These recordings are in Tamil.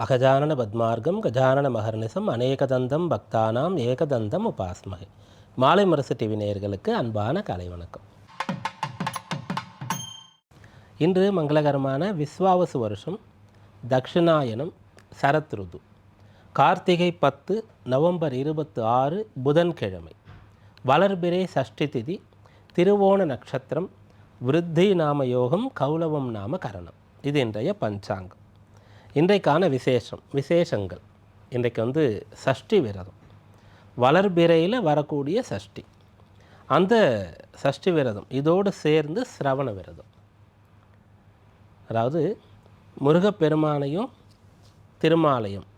அகஜானன பத்மார்க்கம் கஜானன மகர்நிசம் அநேகதந்தம் பக்தானாம் ஏகதந்தம் உபாஸ்மகே. மாலை முரசு டிவி நேயர்களுக்கு அன்பான காலை வணக்கம். இன்று மங்களகரமான விஸ்வாவசு வருஷம் தக்ஷிணாயனம் சரத் ருது கார்த்திகை 10 நவம்பர் 26 புதன்கிழமை, வளர்பிறை சஷ்டி திதி, திருவோண நட்சத்திரம், விருத்தி நாம யோகம், கௌலவம் நாம கரணம். இது இன்றைய பஞ்சாங்கம். இன்றைக்கான விசேஷங்கள். இன்றைக்கு சஷ்டி விரதம், வளர்பிறையில் வரக்கூடிய சஷ்டி. அந்த சஷ்டி விரதம் இதோடு சேர்ந்து சிரவண விரதம். அதாவது முருகப்பெருமானையும் திருமாலையும்,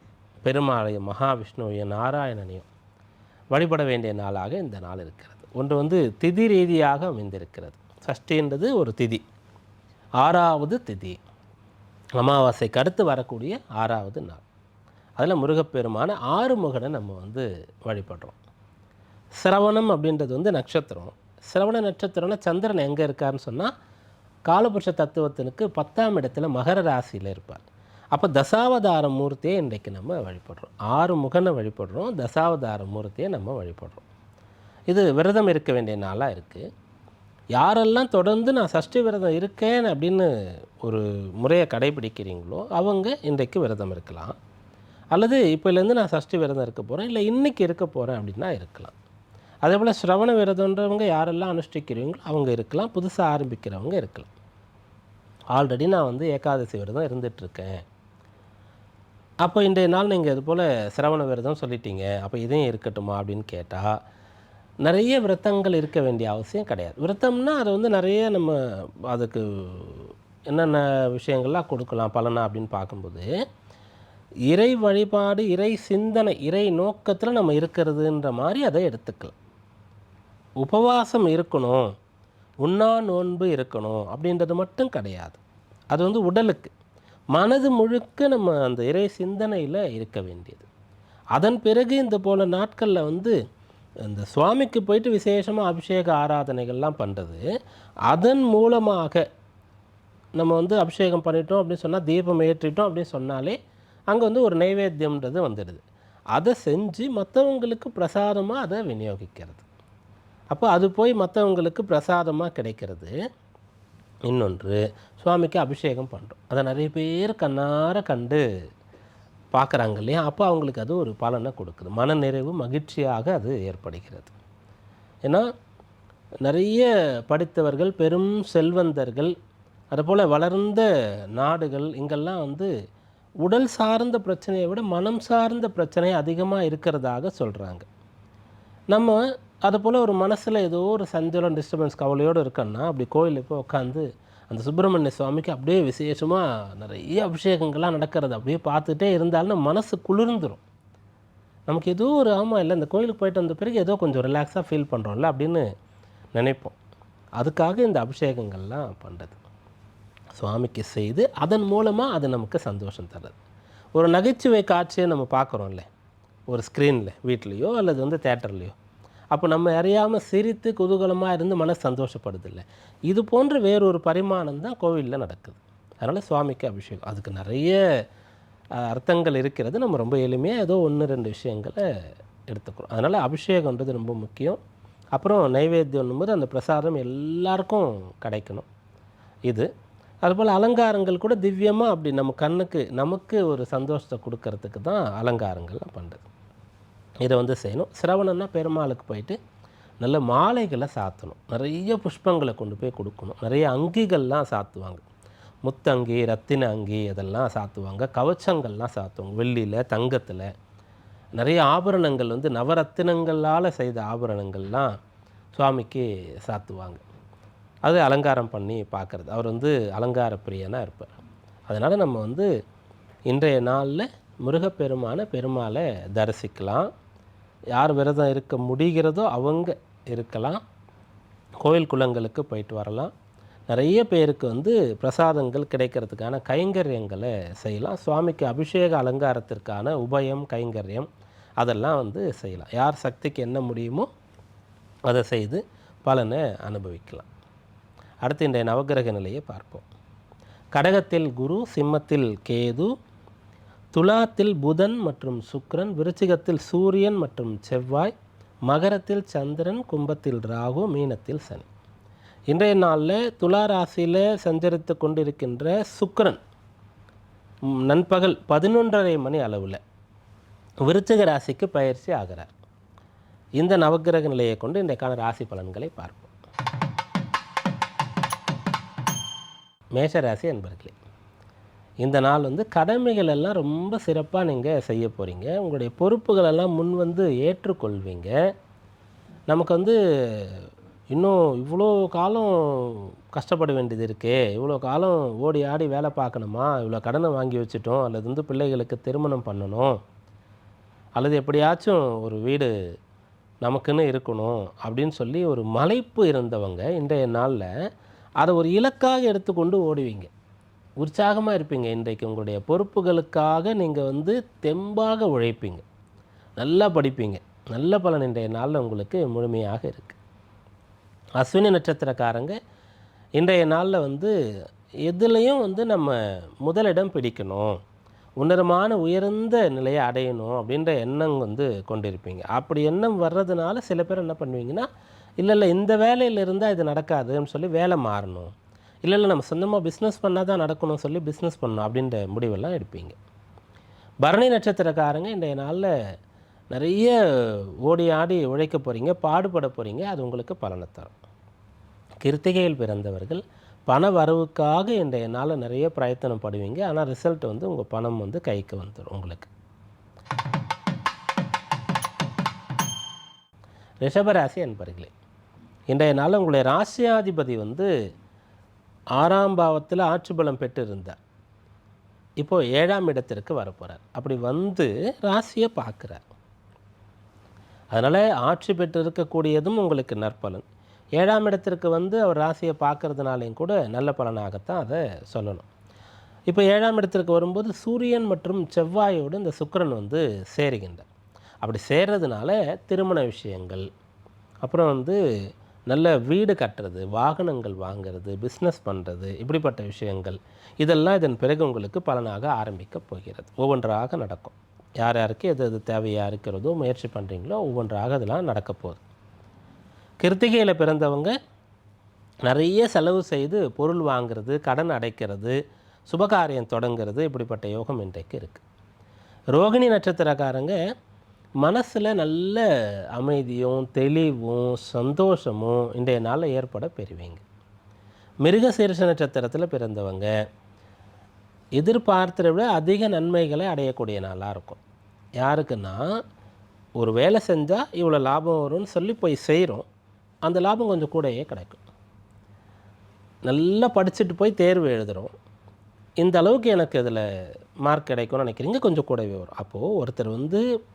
பெருமாளையும் மகாவிஷ்ணுவையும் நாராயணனையும் வழிபட வேண்டிய நாளாக இந்த நாள் இருக்கிறது. ஒன்று திதி ரீதியாக அமைந்திருக்கிறது. சஷ்டின்றது ஒரு திதி, 6வது திதி, அமாவாசைக்கு அடுத்து வரக்கூடிய 6வது நாள். அதில் முருகப்பெருமான ஆறுமுகனை நம்ம வழிபடுறோம். சிரவணம் அப்படின்றது நட்சத்திரம். சிரவண நட்சத்திரம்னா சந்திரன் எங்கே இருக்காருன்னு சொன்னால் காலபுருஷ தத்துவத்தினுக்கு 10ஆம் இடத்துல மகர ராசியில் இருப்பார். அப்போ தசாவதார மூர்த்தியை இன்றைக்கு நம்ம வழிபடுறோம். ஆறுமுகனை வழிபடுறோம், தசாவதார மூர்த்தியை நம்ம வழிபடுறோம். இது விரதம் இருக்க வேண்டிய நாளாக இருக்குது. யாரெல்லாம் தொடர்ந்து நான் சஷ்டி விரதம் இருக்கேன் அப்படின்னு ஒரு முறையை கடைபிடிக்கிறீங்களோ அவங்க இன்றைக்கு விரதம் இருக்கலாம். அல்லது இப்போலேருந்து நான் சஷ்டி விரதம் இருக்க போகிறேன், இல்லை இன்றைக்கி இருக்க போகிறேன் அப்படின்னா இருக்கலாம். அதே போல் சிரவண விரதன்றவங்க யாரெல்லாம் அனுஷ்டிக்கிறீங்களோ அவங்க இருக்கலாம், புதுசாக ஆரம்பிக்கிறவங்க இருக்கலாம். ஆல்ரெடி நான் ஏகாதசி விரதம் இருந்துகிட்ருக்கேன், அப்போ இன்றைய நாள் நீங்கள் இது போல் சிரவண விரதம் சொல்லிட்டீங்க, அப்போ இதையும் இருக்கட்டுமா அப்படின்னு கேட்டால் நிறைய விரதங்கள் இருக்க வேண்டிய அவசியம் கிடையாது. விரதம்னா அது நிறைய நம்ம அதுக்கு என்னென்ன விஷயங்கள்லாம் கொடுக்கலாம் பலனா அப்படின்னு பார்க்கும்போது, இறை வழிபாடு, இறை சிந்தனை, இறை நோக்கத்தில் நம்ம இருக்கிறதுன்ற மாதிரி அதை எடுத்துக்கலாம். உபவாசம் இருக்கணும், உண்ணா நோன்பு இருக்கணும் அப்படின்றது மட்டும் கிடையாது. அது உடலுக்கு, மனது முழுக்க நம்ம அந்த இறை சிந்தனையில் இருக்க வேண்டியது. அதன் பிறகு இந்த போல நாட்களில் இந்த சுவாமிக்கு போயிட்டு விசேஷமாக அபிஷேக ஆராதனைகள்லாம் பண்ணுறது, அதன் மூலமாக நம்ம அபிஷேகம் பண்ணிட்டோம் அப்படின்னு சொன்னால், தீபம் ஏற்றிட்டோம் அப்படின்னு சொன்னாலே அங்கே ஒரு நைவேத்தியம்ன்றது வந்துடுது. அதை செஞ்சு மற்றவங்களுக்கு பிரசாதமாக அதை விநியோகிக்கிறது. அப்போ அது போய் மற்றவங்களுக்கு பிரசாதமாக கிடைக்கிறது. இன்னொன்று, சுவாமிக்கு அபிஷேகம் பண்ணுறோம், அதை நிறைய பேர் கண்ணார கண்டு பார்க்குறாங்க இல்லையா? அப்போ அவங்களுக்கு அது ஒரு பலனை கொடுக்குது, மனநிறைவு, மகிழ்ச்சியாக அது ஏற்படுகிறது. ஏன்னா நிறைய படித்தவர்கள், பெரும் செல்வந்தர்கள், அதுபோல் வளர்ந்த நாடுகள் இங்கெல்லாம் உடல் சார்ந்த பிரச்சனையை விட மனம் சார்ந்த பிரச்சனை அதிகமாக இருக்கிறதாக சொல்கிறாங்க. நம்ம அதுபோல் ஒரு மனசில் ஏதோ ஒரு சஞ்சலம், டிஸ்டர்பன்ஸ், கவலையோடு இருக்கோன்னா அப்படி கோயிலில் போய் உட்காந்து அந்த சுப்பிரமணிய சுவாமிக்கு அப்படியே விசேஷமாக நிறைய அபிஷேகங்கள்லாம் நடக்கிறது அப்படியே பார்த்துட்டே இருந்தாலும் மனசு குளிர்ந்துடும். நமக்கு ஏதோ ஒரு இல்லை இந்த கோயிலுக்கு போயிட்டு வந்த பிறகு ஏதோ கொஞ்சம் ரிலாக்ஸாக ஃபீல் பண்ணுறோம்ல அப்படின்னு நினைப்போம். அதுக்காக இந்த அபிஷேகங்கள்லாம் பண்ணுறது, சுவாமிக்கு செய்து அதன் மூலமாக அது நமக்கு சந்தோஷம் தர்றது. ஒரு நகைச்சுவை காட்சியை நம்ம பார்க்குறோம்ல ஒரு ஸ்க்ரீனில், வீட்லேயோ அல்லது தேட்டர்லேயோ, அப்போ நம்ம அறியாமல் சிரித்து குதூகலமாக இருந்து மனசு சந்தோஷப்படுது இல்லை? இது போன்ற வேறொரு பரிமாணம் தான் கோவிலில் நடக்குது. அதனால் சுவாமிக்கு அபிஷேகம், அதுக்கு நிறைய அர்த்தங்கள் இருக்கிறது. நம்ம ரொம்ப எளிமையாக ஏதோ 1-2 விஷயங்களை எடுத்துக்கிறோம். அதனால் அபிஷேகன்றது ரொம்ப முக்கியம். அப்புறம் நைவேத்தியம்னும்போது அந்த பிரசாதம் எல்லாருக்கும் கிடைக்கணும். இது அதுபோல் அலங்காரங்கள் கூட திவ்யமாக அப்படி நம்ம கண்ணுக்கு நமக்கு ஒரு சந்தோஷத்தை கொடுக்கறதுக்கு தான் அலங்காரங்கள்லாம் பண்ணுறது. இதை செய்யணும். சிரவணம்னா பெருமாளுக்கு போயிட்டு நல்ல மாலைகளை சாத்தணும், நிறைய புஷ்பங்களை கொண்டு போய் கொடுக்கணும், நிறைய அங்கிகள்லாம் சாத்துவாங்க, முத்தங்கி, ரத்தின அங்கி அதெல்லாம் சாத்துவாங்க, கவச்சங்கள்லாம் சாத்துவாங்க, வெள்ளியில், தங்கத்தில் நிறைய ஆபரணங்கள் நவரத்தினங்களால் செய்த ஆபரணங்கள்லாம் சுவாமிக்கு சாத்துவாங்க. அது அலங்காரம் பண்ணி பார்க்குறது. அவர் அலங்கார பிரியனாக இருப்பார். அதனால் நம்ம இன்றைய நாளில் முருகப்பெருமான பெருமாளை தரிசிக்கலாம். யார் விரதம் இருக்க முடிகிறதோ அவங்க இருக்கலாம், கோயில் குளங்களுக்கு போயிட்டு வரலாம். நிறைய பேருக்கு பிரசாதங்கள் கிடைக்கிறதுக்கான கைங்கரியங்களை செய்யலாம். சுவாமிக்கு அபிஷேக அலங்காரத்திற்கான உபயம், கைங்கரியம் அதெல்லாம் செய்யலாம். யார் சக்திக்கு என்ன முடியுமோ அதை செய்து பலனை அனுபவிக்கலாம். அடுத்து இன்றைய நவகிரக நிலையை பார்ப்போம். கடகத்தில் குரு, சிம்மத்தில் கேது, துலாத்தில் புதன் மற்றும் சுக்கிரன், விருச்சிகத்தில் சூரியன் மற்றும் செவ்வாய், மகரத்தில் சந்திரன், கும்பத்தில் ராகு, மீனத்தில் சனி. இன்றைய நாளில் துலா ராசியில் சஞ்சரித்து கொண்டிருக்கின்ற சுக்கிரன் நண்பகல் 11:30 மணி அளவில் விருச்சிக ராசிக்கு பயிற்சி ஆகிறார். இந்த நவக்கிரக நிலையை கொண்டு இன்றைக்கான ராசி பலன்களை பார்ப்போம். மேஷராசி என்பர்களே, இந்த நாள் கடமைகள் எல்லாம் ரொம்ப சிறப்பாக நீங்கள் செய்ய போகிறீங்க. உங்களுடைய பொறுப்புகளெல்லாம் முன் ஏற்றுக்கொள்வீங்க. நமக்கு இன்னும் இவ்வளோ காலம் கஷ்டப்பட வேண்டியது இருக்கே, இவ்வளோ காலம் ஓடி ஆடி வேலை பார்க்கணுமா, இவ்வளோ கடனை வாங்கி வச்சுட்டோம், அல்லது பிள்ளைகளுக்கு திருமணம் பண்ணணும், அல்லது எப்படியாச்சும் ஒரு வீடு நமக்குன்னு இருக்கணும் அப்படின்னு சொல்லி ஒரு மலைப்பு இருந்தவங்க இன்றைய நாளில் அதை ஒரு இலக்காக எடுத்துக்கொண்டு ஓடுவீங்க. உற்சாகமாக இருப்பீங்க. இன்றைக்கு உங்களுடைய பொறுப்புகளுக்காக நீங்கள் தெம்பாக உழைப்பீங்க, நல்லா படிப்பீங்க. நல்ல பலன் இன்றைய நாளில் உங்களுக்கு முழுமையாக இருக்குது. அஸ்வினி நட்சத்திரக்காரங்க இன்றைய நாளில் எதுலேயும் நம்ம முதலிடம் பிடிக்கணும், உன்னதமான உயர்ந்த நிலையை அடையணும் அப்படின்ற எண்ணம் கொண்டிருப்பீங்க. அப்படி எண்ணம் வர்றதுனால சில பேர் என்ன பண்ணுவீங்கன்னா, இல்லை இந்த வேலையில் இருந்தால் இது நடக்காதுன்னு சொல்லி வேலை மாறணும், இல்லை நம்ம சொந்தமாக பிஸ்னஸ் பண்ணால் தான் நடக்கணும்னு சொல்லி பிஸ்னஸ் பண்ணணும் அப்படின்ற முடிவெல்லாம் எடுப்பீங்க. பரணி நட்சத்திரக்காரங்க இன்றைய நாளில் நிறைய ஓடி ஆடி உழைக்க போகிறீங்க, பாடுபட போகிறீங்க. அது உங்களுக்கு பலனை தரும். கிருத்திகையில் பிறந்தவர்கள் பண வரவுக்காக இன்றைய நாளில் நிறைய பிரயத்தனம் படுவீங்க. ஆனால் ரிசல்ட் உங்கள் பணம் கைக்கு வந்துடும் உங்களுக்கு. ரிஷபராசி என்பர்களே, இன்றைய நாள் உங்களுடைய ராசியாதிபதி 6ஆம் பாவத்தில் ஆட்சி பலம் பெற்று இருந்தார். இப்போது 7ஆம் இடத்திற்கு வரப்போகிறார். அப்படி ராசியை பார்க்குறார். அதனால் ஆட்சி பெற்று இருக்கக்கூடியதும் உங்களுக்கு நற்பலன். 7ஆம் இடத்திற்கு அவர் ராசியை பார்க்கறதுனாலையும் கூட நல்ல பலனாகத்தான் அதை சொல்லணும். இப்போ 7ஆம் இடத்திற்கு வரும்போது சூரியன் மற்றும் செவ்வாயோடு இந்த சுக்கிரன் சேருகின்றார். அப்படி சேர்றதுனால திருமண விஷயங்கள், அப்புறம் நல்ல வீடு கட்டுறது, வாகனங்கள் வாங்கிறது, பிஸ்னஸ் பண்ணுறது, இப்படிப்பட்ட விஷயங்கள் இதெல்லாம் இதன் பிறகு உங்களுக்கு பலனாக ஆரம்பிக்க போகிறது. ஒவ்வொன்றாக நடக்கும். யார் யாருக்கு எது எது தேவையாக இருக்கிறதோ முயற்சி பண்ணுறீங்களோ ஒவ்வொன்றாக இதெல்லாம் நடக்க போகுது. கிருத்திகையில் பிறந்தவங்க நிறைய செலவு செய்து பொருள் வாங்கிறது, கடன் அடைக்கிறது, சுபகாரியம் தொடங்கிறது, இப்படிப்பட்ட யோகம் இன்றைக்கு இருக்குது. ரோகிணி நட்சத்திரக்காரங்க மனசில் நல்ல அமைதியும் தெளிவும் சந்தோஷமும் இன்றைய நாளில் ஏற்பட பெறுவீங்க. மிருகசீரிஷ நட்சத்திரத்தில் பிறந்தவங்க எதிர்பார்த்ததை விட அதிக நன்மைகளை அடையக்கூடிய நாளாக இருக்கும். யாருக்குன்னா, ஒரு வேலை செஞ்சால் இவ்வளோ லாபம் வரும்னு சொல்லி போய் செய்கிறோம், அந்த லாபம் கொஞ்சம் கூடயே கிடைக்கும். நல்லா படிச்சுட்டு போய் தேர்வு எழுதுகிறோம், இந்த அளவுக்கு எனக்கு இதில் மார்க் கிடைக்கும்னு நினைக்கிறீங்க, கொஞ்சம் கூடவே வரும். அப்போது ஒருத்தர்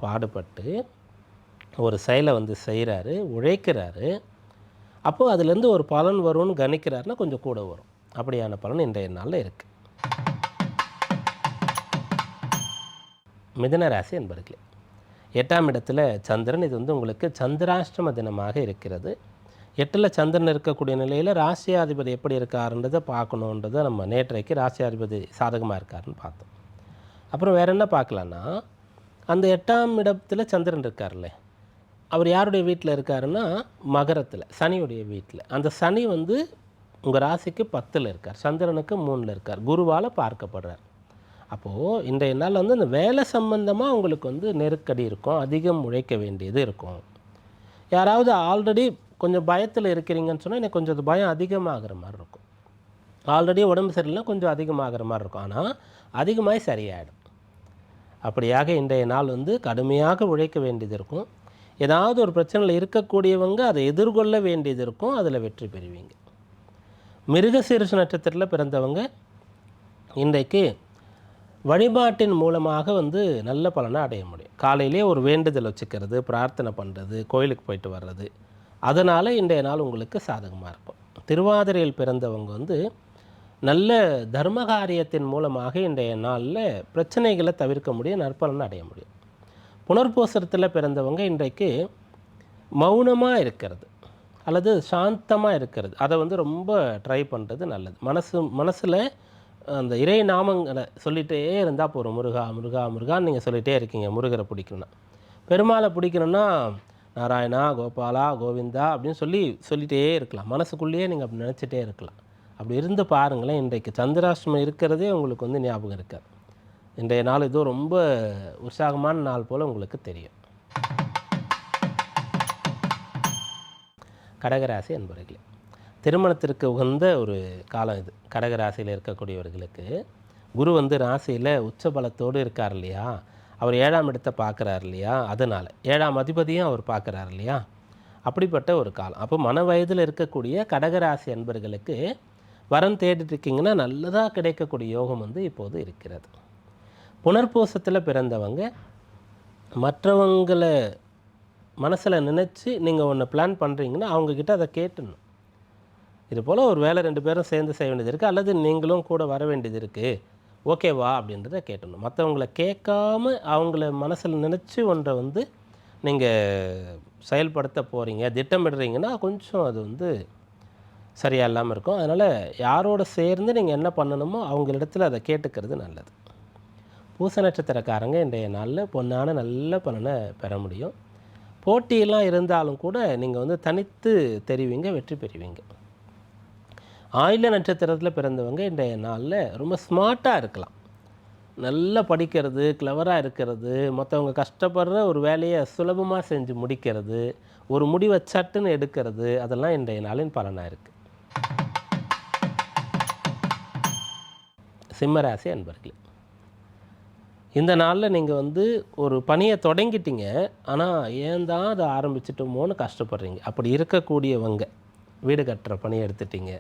பாடுபட்டு ஒரு செயலை செய்கிறாரு, உழைக்கிறாரு, அப்போது அதுலேருந்து ஒரு பலன் வரும்னு கணிக்கிறாருன்னா கொஞ்சம் கூட வரும். அப்படியான பலன் இன்றைய நாளில் இருக்குது. மிதுன ராசி என்பர்களே, 8ஆம் இடத்துல சந்திரன். இது உங்களுக்கு சந்திராஷ்டம தினமாக இருக்கிறது. 8ல் சந்திரன் இருக்கக்கூடிய நிலையில் ராசியாதிபதி எப்படி இருக்காருன்றதை பார்க்கணுன்றதை நம்ம நேற்றைக்கு ராசியாதிபதி சாதகமாக இருக்காருன்னு பார்த்தோம். அப்புறம் வேறு என்ன பார்க்கலான்னா, அந்த 8ஆம் இடத்துல சந்திரன் இருக்கார்ல, அவர் யாருடைய வீட்டில் இருக்காருன்னா மகரத்தில், சனியுடைய வீட்டில். அந்த சனி உங்கள் ராசிக்கு 10ல் இருக்கார், சந்திரனுக்கு 3ல் இருக்கார், குருவால் பார்க்கப்படுறார். அப்போது இன்றைய நாள் அந்த வேலை சம்பந்தமாக உங்களுக்கு நெருக்கடி இருக்கும், அதிகம் உழைக்க வேண்டியது இருக்கும். யாராவது ஆல்ரெடி கொஞ்சம் பயத்தில் இருக்கிறீங்கன்னு சொன்னால் எனக்கு கொஞ்சம் பயம் அதிகமாகிற மாதிரி இருக்கும். ஆல்ரெடி உடம்பு சரியில்லைனா கொஞ்சம் அதிகமாகிற மாதிரி இருக்கும், ஆனால் அதிகமாகி சரியாயிடும். அப்படியாக இன்றைய நாள் கடுமையாக உழைக்க வேண்டியது இருக்கும். ஏதாவது ஒரு பிரச்சனையில் இருக்கக்கூடியவங்க அதை எதிர்கொள்ள வேண்டியது இருக்கும், அதில் வெற்றி பெறுவீங்க. மிருகசீரிஷ நட்சத்திரத்தில் பிறந்தவங்க இன்றைக்கு வழிபாட்டின் மூலமாக நல்ல பலனை அடைய முடியும். காலையிலே ஒரு வேண்டுதல் வச்சுக்கிறது, பிரார்த்தனை பண்ணுறது, கோயிலுக்கு போயிட்டு வர்றது, அதனால் இன்றைய நாள் உங்களுக்கு சாதகமாக இருக்கும். திருவாதிரையில் பிறந்தவங்க நல்ல தர்மகாரியத்தின் மூலமாக இன்றைய நாளில் பிரச்சனைகளை தவிர்க்க முடியும், நற்பலனை அடைய முடியும். புனர்பூசத்தில் பிறந்தவங்க இன்றைக்கு மௌனமாக இருக்கிறது அல்லது சாந்தமாக இருக்கிறது, அதை ரொம்ப ட்ரை பண்ணுறது நல்லது. மனசில் அந்த இறை நாமங்களை சொல்லிகிட்டே இருந்தால் போகிறோம். முருகா முருகா முருகான்னு நீங்கள் சொல்லிகிட்டே இருக்கீங்க முருகரை பிடிக்கணும்னா. பெருமாளை பிடிக்கணும்னா நாராயணா கோபாலா கோவிந்தா அப்படின்னு சொல்லிகிட்டே இருக்கலாம். மனசுக்குள்ளேயே நீங்கள் அப்படி நினச்சிட்டே இருக்கலாம். அப்படி இருந்து பாருங்களேன், இன்றைக்கு சந்திராஷ்டமம் இருக்கிறதே உங்களுக்கு வந்து ஞாபகம் இருக்காது. இன்றைய நாள் ஏதோ ரொம்ப உற்சாகமான நாள் போல் உங்களுக்கு தெரியும். கடகராசி அன்பர்களே, திருமணத்திற்கு உகந்த ஒரு காலம் இது. கடகராசியில் இருக்கக்கூடியவர்களுக்கு குரு வந்து ராசியில் உச்ச பலத்தோடு இருக்கார் இல்லையா, அவர் 7ஆம் இடத்தை பார்க்குறார் இல்லையா, அதனால் 7ஆம் அதிபதியும் அவர் பார்க்குறார் இல்லையா, அப்படிப்பட்ட ஒரு காலம். அப்போ மன வயதில் இருக்கக்கூடிய கடகராசி அன்பர்களுக்கு வரன் தேடிட்டு இருக்கீங்கன்னா நல்லதாக கிடைக்கக்கூடிய யோகம் வந்து இப்போது இருக்கிறது. புனர்பூசத்தில் பிறந்தவங்க மற்றவங்களை மனசில் நினச்சி நீங்கள் ஒன்று பிளான் பண்ணுறீங்கன்னா அவங்கக்கிட்ட அதை கேட்டுடணும். இது போல் ஒரு வேலை 2 பேரும் சேர்ந்து செய்ய வேண்டியது இருக்குது, அல்லது நீங்களும் கூட வர வேண்டியது இருக்குது, ஓகேவா அப்படின்றத கேட்டணும். மற்றவங்கள கேட்காம அவங்கள மனசில் நினச்சி ஒன்றை வந்து நீங்கள் செயல்படுத்த போகிறீங்க, திட்டமிடுறீங்கன்னா கொஞ்சம் அது வந்து சரியாக இல்லாமல் இருக்கும். அதனால் யாரோட சேர்ந்து நீங்கள் என்ன பண்ணணுமோ அவங்களிடத்தில் அதை கேட்டுக்கிறது நல்லது. பூச நட்சத்திரக்காரங்க இன்றைய நாளில் பொன்னான நல்ல பலனை பெற முடியும். போட்டியெல்லாம் இருந்தாலும் கூட நீங்கள் வந்து தனித்து தெரிவிங்க, வெற்றி பெறுவீங்க. ஆயில்ய நட்சத்திரத்தில் பிறந்தவங்க இன்றைய நாளில் ரொம்ப ஸ்மார்ட்டாக இருக்கலாம். நல்லா படிக்கிறது, கிளவராக இருக்கிறது, மற்றவங்க கஷ்டப்படுற ஒரு வேலையை சுலபமாக செஞ்சு முடிக்கிறது, ஒரு முடிவை சட்டுன்னு எடுக்கிறது, அதெல்லாம் இன்றைய நாளின் பலனாக இருக்குது. சிம்மராசி அன்பர்களே, இந்த நாளில் நீங்கள் வந்து ஒரு பணியை தொடங்கிட்டீங்க, ஆனால் ஏன் தான் அதை ஆரம்பிச்சிட்டோமோன்னு கஷ்டப்படுறீங்க. அப்படி இருக்கக்கூடியவங்க வீடு கட்டுற பணியை எடுத்துட்டீங்க,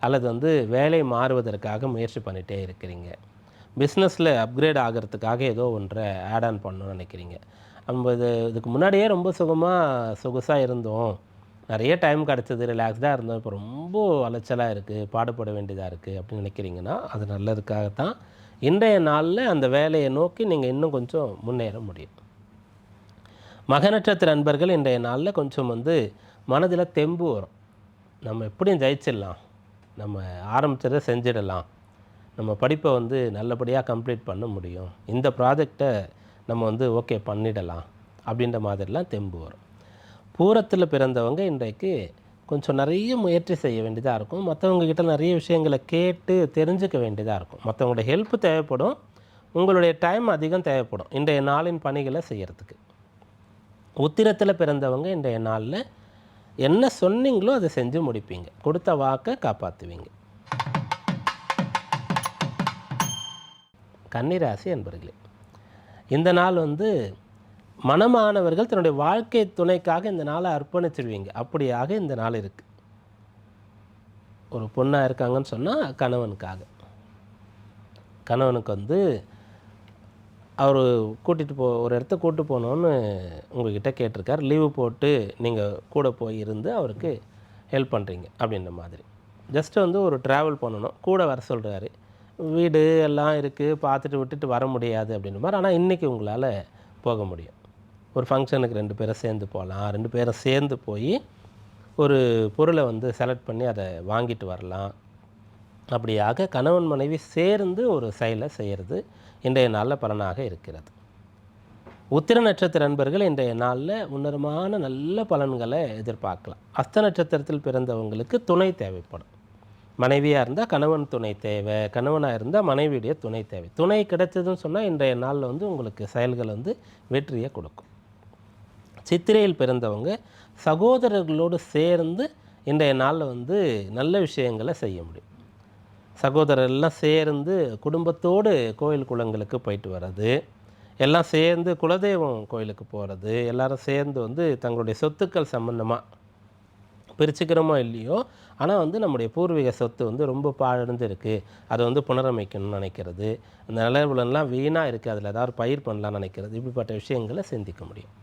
அல்லது வந்து வேலை மாறுவதற்காக முயற்சி பண்ணிகிட்டே இருக்கிறீங்க, பிஸ்னஸில் அப்கிரேட் ஆகிறதுக்காக ஏதோ ஒன்றை ஆட் ஆன் பண்ணணும்னு நினைக்கிறீங்க. நம்ம இதுக்கு முன்னாடியே ரொம்ப சொகுசாக இருந்தோம், நிறைய டைம் கிடச்சிது, ரிலாக்ஸ்டாக இருந்தோம், இப்போ ரொம்ப அலைச்சலாக இருக்குது, பாடுபட வேண்டியதாக இருக்குது அப்படின்னு நினைக்கிறீங்கன்னா அது நல்லதுக்காகத்தான். இன்றைய நாளில் அந்த வேலையை நோக்கி நீங்கள் இன்னும் கொஞ்சம் முன்னேற முடியும். மக நட்சத்திர நண்பர்கள் இன்றைய நாளில் கொஞ்சம் வந்து மனதில் தெம்பு வரும். நம்ம எப்படியும் ஜெயிச்சிடலாம், நம்ம ஆரம்பித்ததை செஞ்சிடலாம், நம்ம படிப்பை வந்து நல்லபடியாக கம்ப்ளீட் பண்ண முடியும், இந்த ப்ராஜெக்டை நம்ம வந்து ஓகே பண்ணிடலாம் அப்படின்ற மாதிரிலாம் தெம்பு வரும். பூரத்தில் பிறந்தவங்க இன்றைக்கு கொஞ்சம் நிறைய முயற்சி செய்ய வேண்டியதாக இருக்கும். மற்றவங்கக்கிட்ட நிறைய விஷயங்களை கேட்டு தெரிஞ்சுக்க வேண்டியதாக இருக்கும். மற்றவங்களோட ஹெல்ப்பு தேவைப்படும், உங்களுடைய டைம் அதிகம் தேவைப்படும் இன்றைய நாளின் பணிகளை செய்கிறதுக்கு. உத்திரத்தில் பிறந்தவங்க இன்றைய நாளில் என்ன சொன்னீங்களோ அதை செஞ்சு முடிப்பீங்க, கொடுத்த வாக்கை காப்பாற்றுவீங்க. கன்னிராசி அன்பர்களே, இந்த நாள் வந்து மனமானவர்கள் தன்னுடைய வாழ்க்கை துணைக்காக இந்த நாளை அர்ப்பணிச்சிடுவீங்க. அப்படியாக இந்த நாள் இருக்குது. ஒரு பொண்ணாக இருக்காங்கன்னு சொன்னால் கணவனுக்கு வந்து அவர் ஒரு இடத்துக்கு கூப்பிட்டு போகணுன்னு உங்கள்கிட்ட கேட்டிருக்கார். லீவு போட்டு நீங்கள் கூட போய் இருந்து அவருக்கு ஹெல்ப் பண்ணுறீங்க அப்படின்ற மாதிரி. ஜஸ்ட்டு வந்து ஒரு ட்ராவல் பண்ணணும், கூட வர சொல்கிறாரு. வீடு எல்லாம் இருக்குது, பார்த்துட்டு விட்டுட்டு வர முடியாது அப்படின்ற மாதிரி. ஆனால் இன்றைக்கி உங்களால் போக முடியும். ஒரு ஃபங்க்ஷனுக்கு 2 பேரும் சேர்ந்து போகலாம், 2 பேரும் சேர்ந்து போய் ஒரு பொருளை வந்து செலக்ட் பண்ணி அதை வாங்கிட்டு வரலாம். அப்படியாக கணவன் மனைவி சேர்ந்து ஒரு செயலை செய்கிறது இன்றைய நாளில் பலனாக இருக்கிறது. உத்திர நட்சத்திர நண்பர்கள் இன்றைய நாளில் உன்னதமான நல்ல பலன்களை எதிர்பார்க்கலாம். அஸ்த நட்சத்திரத்தில் பிறந்தவங்களுக்கு துணை தேவைப்படும். மனைவியாக இருந்தால் கணவன் துணை தேவை, கணவனாக இருந்தால் மனைவியுடைய துணை தேவை. துணை கிடைச்சதுன்னு சொன்னால் இன்றைய நாளில் வந்து உங்களுக்கு செயல்கள் வந்து வெற்றியை கொடுக்கும். சித்திரையில் பிறந்தவங்க சகோதரர்களோடு சேர்ந்து இன்றைய நாளில் வந்து நல்ல விஷயங்களை செய்ய முடியும். சகோதரர்கள்லாம் சேர்ந்து குடும்பத்தோடு கோயில் குளங்களுக்கு போயிட்டு வர்றது, எல்லாம் சேர்ந்து குலதெய்வம் கோயிலுக்கு போகிறது, எல்லோரும் சேர்ந்து வந்து தங்களுடைய சொத்துக்கள் சம்மந்தமாக பிரிச்சுக்கிறோமோ இல்லையோ, ஆனால் வந்து நம்முடைய பூர்வீக சொத்து வந்து ரொம்ப பாழடைந்து இருக்குது, அதை வந்து புனரமைக்கணும்னு நினைக்கிறது, அந்த நிலவுலலாம் வீணாக இருக்குது, அதில் ஏதாவது பயிர் பண்ணலான்னு நினைக்கிறது, இப்படிப்பட்ட விஷயங்களை சிந்திக்க முடியும்.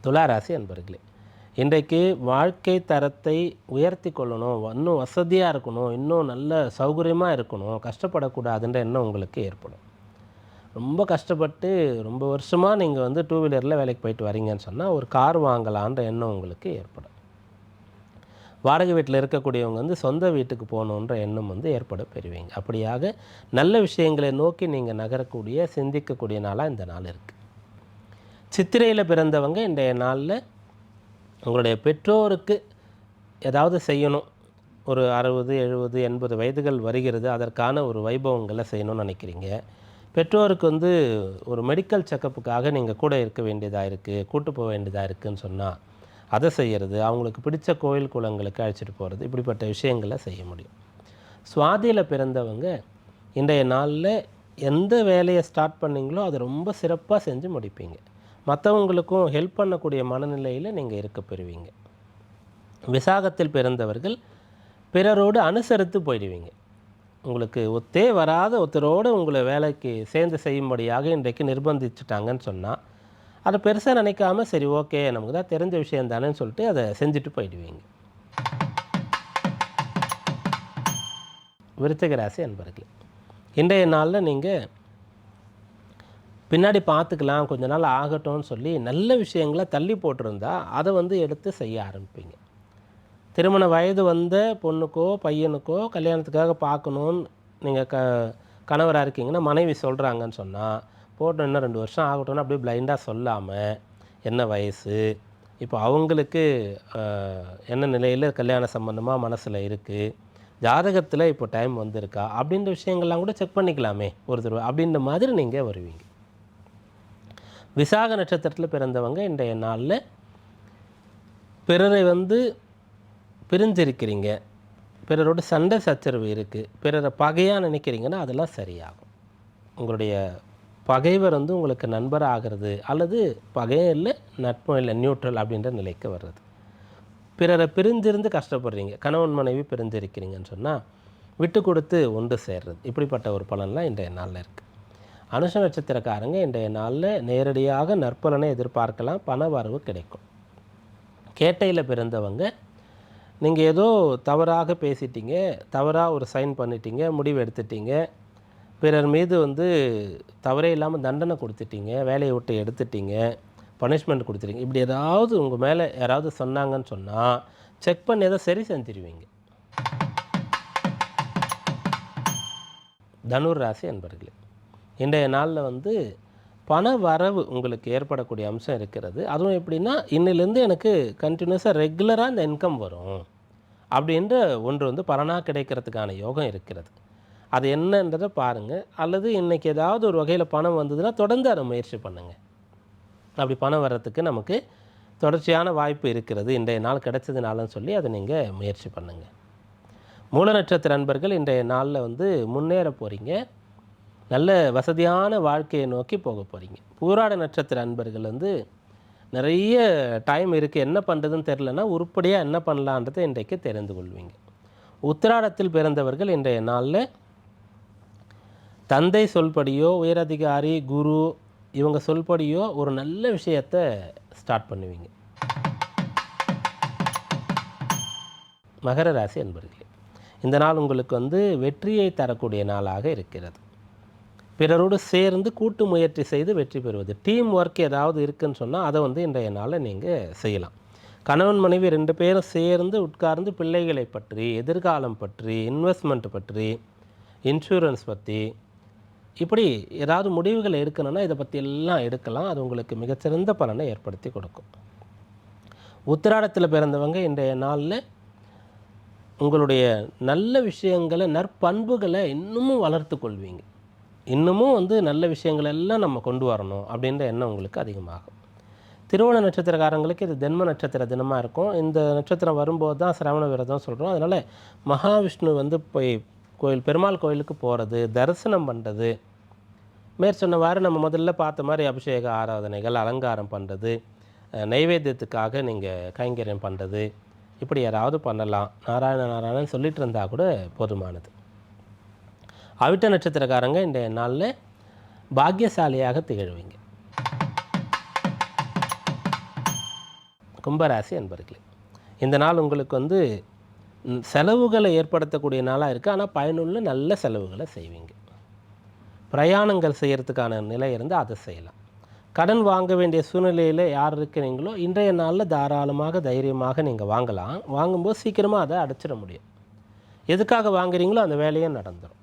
துளாராசி அன்பர்களே, இன்றைக்கு வாழ்க்கை தரத்தை உயர்த்தி கொள்ளணும், இன்னும் வசதியாக இருக்கணும், இன்னும் நல்ல சௌகரியமாக இருக்கணும், கஷ்டப்படக்கூடாதுன்ற எண்ணம் உங்களுக்கு ஏற்படும். ரொம்ப கஷ்டப்பட்டு ரொம்ப வருஷமாக நீங்கள் வந்து 2 வீலரில் வேலைக்கு போயிட்டு வரீங்கன்னு சொன்னால் ஒரு கார் வாங்கலான்ற எண்ணம் உங்களுக்கு ஏற்படும். வாடகை வீட்டில் இருக்கக்கூடியவங்க வந்து சொந்த வீட்டுக்கு போகணுன்ற எண்ணம் வந்து ஏற்பட பெறுவீங்க. அப்படியாக நல்ல விஷயங்களை நோக்கி நீங்கள் நகரக்கூடிய சிந்திக்கக்கூடிய நாளாக இந்த நாள் இருக்குது. சித்திரையில் பிறந்தவங்க இன்றைய நாளில் உங்களுடைய பெற்றோருக்கு ஏதாவது செய்யணும். ஒரு 60, 70, 80 வயதுகள் வருகிறது, அதற்கான ஒரு வைபவங்களை செய்யணும்னு நினைக்கிறீங்க. பெற்றோருக்கு வந்து ஒரு மெடிக்கல் செக்கப்புக்காக நீங்கள் கூட இருக்க வேண்டியதாக இருக்குது, கூட்டு போக வேண்டியதாக இருக்குதுன்னு சொன்னால் அதை செய்கிறது, அவங்களுக்கு பிடிச்ச கோயில் குளங்களுக்கு அழைச்சிட்டு போகிறது, இப்படிப்பட்ட விஷயங்களை செய்ய முடியும். சுவாதியில் பிறந்தவங்க இன்றைய நாளில் எந்த வேலையை ஸ்டார்ட் பண்ணிங்களோ அதை ரொம்ப சிறப்பாக செஞ்சு முடிப்பீங்க. மற்றவங்களுக்கும் ஹெல்ப் பண்ணக்கூடிய மனநிலையில் நீங்கள் இருக்க பெறுவீங்க. விசாகத்தில் பிறந்தவர்கள் பிறரோடு அனுசரித்து போயிடுவீங்க. உங்களுக்கு ஒத்தே வராத ஒருத்தரோடு உங்களை வேலைக்கு சேர்ந்து செய்யும்படியாக இன்றைக்கு நிர்பந்திச்சுட்டாங்கன்னு சொன்னால் அதை பெருசாக நினைக்காம சரி ஓகே நமக்கு தான் தெரிஞ்ச விஷயம் தானேன்னு சொல்லிட்டு அதை செஞ்சுட்டு போயிடுவீங்க. விருச்சிக ராசி அன்பர்களே, இன்றைய நாளில் நீங்கள் பின்னாடி பார்த்துக்கலாம் கொஞ்ச நாள் ஆகட்டும்னு சொல்லி நல்ல விஷயங்களை தள்ளி போட்டிருந்தா அதை வந்து எடுத்து செய்ய ஆரம்பிப்பீங்க. திருமண வயது வந்த பொண்ணுக்கோ பையனுக்கோ கல்யாணத்துக்காக பார்க்கணுன்னு நீங்கள் கணவராக இருக்கீங்கன்னா மனைவி சொல்கிறாங்கன்னு சொன்னால் போட்டு இன்னும் 2 வருஷம் ஆகட்டும்னு அப்படியே பிளைண்டாக சொல்லாமல் என்ன வயசு, இப்போ அவங்களுக்கு என்ன நிலையில் கல்யாண சம்பந்தமாக மனசில் இருக்குது, ஜாதகத்தில் இப்போ டைம் வந்திருக்கா அப்படின்ற விஷயங்கள்லாம் கூட செக் பண்ணிக்கலாமே ஒரு தடவை அப்படின்ற மாதிரி நீங்கள் வருவீங்க. விசாக நட்சத்திரத்தில் பிறந்தவங்க இன்றைய நாளில் பிறரை வந்து பிரிஞ்சிருக்கிறீங்க, பிறரோட சண்டை சச்சரவு இருக்குது, பிறரை பகையாக நினைக்கிறீங்கன்னா அதெல்லாம் சரியாகும். உங்களுடைய பகைவர் வந்து உங்களுக்கு நண்பர் ஆகிறது அல்லது பகையும் இல்லை நட்பும் இல்லை நியூட்ரல் அப்படின்ற நிலைக்கு வர்றது. பிறரை பிரிஞ்சிருந்து கஷ்டப்படுறீங்க, கணவன் மனைவி பிரிஞ்சிருக்கிறீங்கன்னு சொன்னால் விட்டு கொடுத்து ஒன்று சேர்றது, இப்படிப்பட்ட ஒரு பலன்லாம் இன்றைய நாளில் இருக்குது. அனுஷ நட்சத்திரக்காரங்க இன்றைய நாளில் நேரடியாக நற்பலனை எதிர்பார்க்கலாம், பண வரவு கிடைக்கும். கேட்டையில் பிறந்தவங்க நீங்கள் ஏதோ தவறாக பேசிட்டீங்க, தவறாக ஒரு சைன் பண்ணிட்டீங்க, முடிவு எடுத்துட்டீங்க, பிறர் மீது வந்து தவறே இல்லாமல் தண்டனை கொடுத்துட்டீங்க, வேலையை விட்டு எடுத்துட்டீங்க, பனிஷ்மெண்ட் கொடுத்துட்டீங்க, இப்படி ஏதாவது உங்கள் மேலே யாராவது சொன்னாங்கன்னு சொன்னால் செக் பண்ணி எதை சரி செஞ்சிருவீங்க. தனுர் ராசி அன்பர்களே, இன்றைய நாளில் வந்து பண வரவு உங்களுக்கு ஏற்படக்கூடிய அம்சம் இருக்கிறது. அதுவும் எப்படின்னா இன்னிலேருந்து எனக்கு கண்டினியூஸாக ரெகுலராக இந்த இன்கம் வரும் அப்படின்ற ஒன்று வந்து பலனாக கிடைக்கிறதுக்கான யோகம் இருக்கிறது. அது என்னன்றதை பாருங்கள். அல்லது இன்றைக்கி ஏதாவது ஒரு வகையில் பணம் வந்ததுன்னா தொடர்ந்து அதை முயற்சி பண்ணுங்கள். அப்படி பணம் வர்றதுக்கு நமக்கு தொடர்ச்சியான வாய்ப்பு இருக்கிறது, இன்றைய நாள் கிடைச்சதுனாலன்னு சொல்லி அதை நீங்கள் முயற்சி பண்ணுங்கள். மூல நட்சத்திர நண்பர்கள் இன்றைய நாளில் வந்து முன்னேற போகிறீங்க, நல்ல வசதியான வாழ்க்கையை நோக்கி போக போகிறீங்க. பூராட நட்சத்திர அன்பர்கள் வந்து நிறைய டைம் இருக்குது, என்ன பண்ணுறதுன்னு தெரிலனா உருப்படியாக என்ன பண்ணலான்றதை இன்றைக்கு தெரிந்து கொள்வீங்க. உத்திராடத்தில் பிறந்தவர்கள் இன்றைய நாளில் தந்தை சொல்படியோ உயரதிகாரி குரு இவங்க சொல்படியோ ஒரு நல்ல விஷயத்தை ஸ்டார்ட் பண்ணுவீங்க. மகர ராசி அன்பர்களே, இந்த நாள் உங்களுக்கு வந்து வெற்றியை தரக்கூடிய நாளாக இருக்கிறது. பிறரோடு சேர்ந்து கூட்டு முயற்சி செய்து வெற்றி பெறுவது, டீம் ஒர்க் ஏதாவது இருக்குதுன்னு சொன்னால் அதை வந்து இன்றைய நாளில் நீங்கள் செய்யலாம். கணவன் மனைவி 2 பேரும் சேர்ந்து உட்கார்ந்து பிள்ளைகளை பற்றி, எதிர்காலம் பற்றி, இன்வெஸ்ட்மெண்ட் பற்றி, இன்சூரன்ஸ் பற்றி இப்படி ஏதாவது முடிவுகள் எடுக்கணும்னா இதை பற்றி எல்லாம் எடுக்கலாம். அது உங்களுக்கு மிகச்சிறந்த பலனை ஏற்படுத்தி கொடுக்கும். உத்திராடத்தில் பிறந்தவங்க இன்றைய நாளில் உங்களுடைய நல்ல விஷயங்களை நற்பண்புகளை இன்னமும் வளர்த்து கொள்வீங்க. இன்னமும் வந்து நல்ல விஷயங்கள் எல்லாம் நம்ம கொண்டு வரணும் அப்படின்ற எண்ணம் உங்களுக்கு அதிகமாகும். திருவோண நட்சத்திரக்காரங்களுக்கு இது தென்ம நட்சத்திர தினமாக இருக்கும். இந்த நட்சத்திரம் வரும்போது தான் சிரவண விரதம் சொல்கிறோம். அதனால் மகாவிஷ்ணு வந்து போய் பெருமாள் கோயிலுக்கு போகிறது, தரிசனம் பண்ணுறது, மேற்சொன்னவாறு நம்ம முதல்ல பார்த்த மாதிரி அபிஷேக ஆராதனைகள், அலங்காரம் பண்ணுறது, நைவேத்தியத்துக்காக நீங்கள் கைங்கரியம் பண்ணுறது, இப்படி யாராவது பண்ணலாம். நாராயண நாராயணன் சொல்லிட்டு இருந்தால் கூட போதுமானது. அவிட்ட நட்சத்திரக்காரங்க இன்றைய நாளில் பாக்கியசாலியாக திகழ்வீங்க. கும்பராசி அன்பர்களே, இந்த நாள் உங்களுக்கு வந்து செலவுகளை ஏற்படுத்தக்கூடிய நாளாக இருக்குது. ஆனால் பயனுள்ள நல்ல செலவுகளை செய்வீங்க. பிரயாணங்கள் செய்கிறதுக்கான நிலை இருந்தால் அதை செய்யலாம். கடன் வாங்க வேண்டிய சூழ்நிலையில் யார் இருக்கிறீங்களோ இன்றைய நாளில் தாராளமாக தைரியமாக நீங்கள் வாங்கலாம். வாங்கும்போது சீக்கிரமாக அதை அடைச்சிட முடியும். எதுக்காக வாங்குறீங்களோ அந்த வேலையும் நடந்துடும்.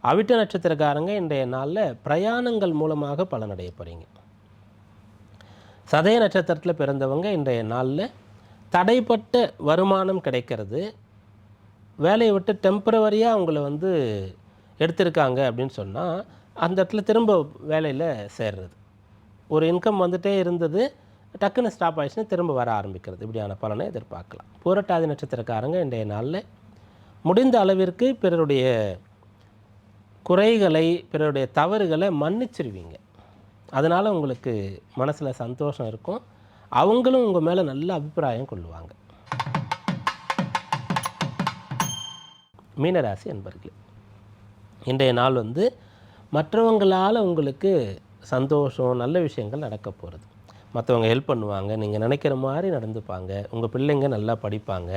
அவிட்ட நட்சத்திரக்காரங்க இன்றைய நாளில் பிரயாணங்கள் மூலமாக பலனடைய போகிறீங்க. சதய நட்சத்திரத்தில் பிறந்தவங்க இன்றைய நாளில் தடைப்பட்ட வருமானம் கிடைக்கிறது. வேலையை விட்டு டெம்பரவரியாக அவங்கள எடுத்திருக்காங்க அப்படின்னு சொன்னால் அந்த இடத்துல திரும்ப வேலையில் சேர்றது. ஒரு இன்கம் வந்துகிட்டே இருந்தது, டக்குன்னு ஸ்டாப் ஆகிடுச்சுன்னா திரும்ப வர ஆரம்பிக்கிறது. இப்படியான பலனை எதிர்பார்க்கலாம். பூரட்டாதி நட்சத்திரக்காரங்க இன்றைய நாளில் முடிந்த அளவிற்கு பிறருடைய குறைகளை, பிறருடைய தவறுகளை மன்னிச்சிருவீங்க. அதனால் உங்களுக்கு மனசில் சந்தோஷம் இருக்கும். அவங்களும் உங்கள் மேலே நல்ல அபிப்பிராயம் கொள்ளுவாங்க. மீனராசி அன்பர்களே, இன்றைய நாள் மற்றவங்களால் உங்களுக்கு சந்தோஷம், நல்ல விஷயங்கள் நடக்க போகிறது. மற்றவங்க ஹெல்ப் பண்ணுவாங்க, நீங்கள் நினைக்கிற மாதிரி நடந்துப்பாங்க, உங்கள் பிள்ளைங்க நல்லா படிப்பாங்க,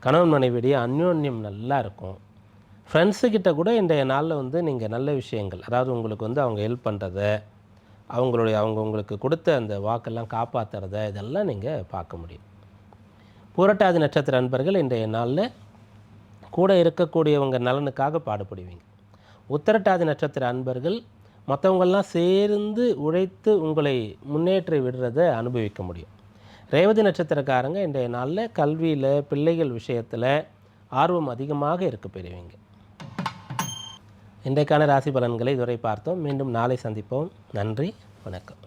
கணவன் மனைவிடைய அந்யோன்யம் நல்லா இருக்கும். ஃப்ரெண்ட்ஸுக்கிட்ட கூட இன்றைய நாளில் நீங்கள் நல்ல விஷயங்கள், அதாவது உங்களுக்கு அவங்க ஹெல்ப் பண்ணுறத, அவங்க உங்களுக்கு கொடுத்த அந்த வாக்கெல்லாம் காப்பாற்றுறத, இதெல்லாம் நீங்கள் பார்க்க முடியும். பூரட்டாதி நட்சத்திர அன்பர்கள் இன்றைய நாளில் கூட இருக்கக்கூடியவங்க நலனுக்காக பாடுபடுவீங்க. உத்திரட்டாதி நட்சத்திர அன்பர்கள் மற்றவங்கள்லாம் சேர்ந்து உழைத்து உங்களை முன்னேற்றி விடுறதை அனுபவிக்க முடியும். ரேவதி நட்சத்திரக்காரங்க இன்றைய நாளில் கல்வியில், பிள்ளைகள் விஷயத்தில் ஆர்வம் அதிகமாக இருக்க பெறுவீங்க. இன்றைக்கான ராசி பலன்களை இதுவரை பார்த்தோம். மீண்டும் நாளை சந்திப்போம். நன்றி, வணக்கம்.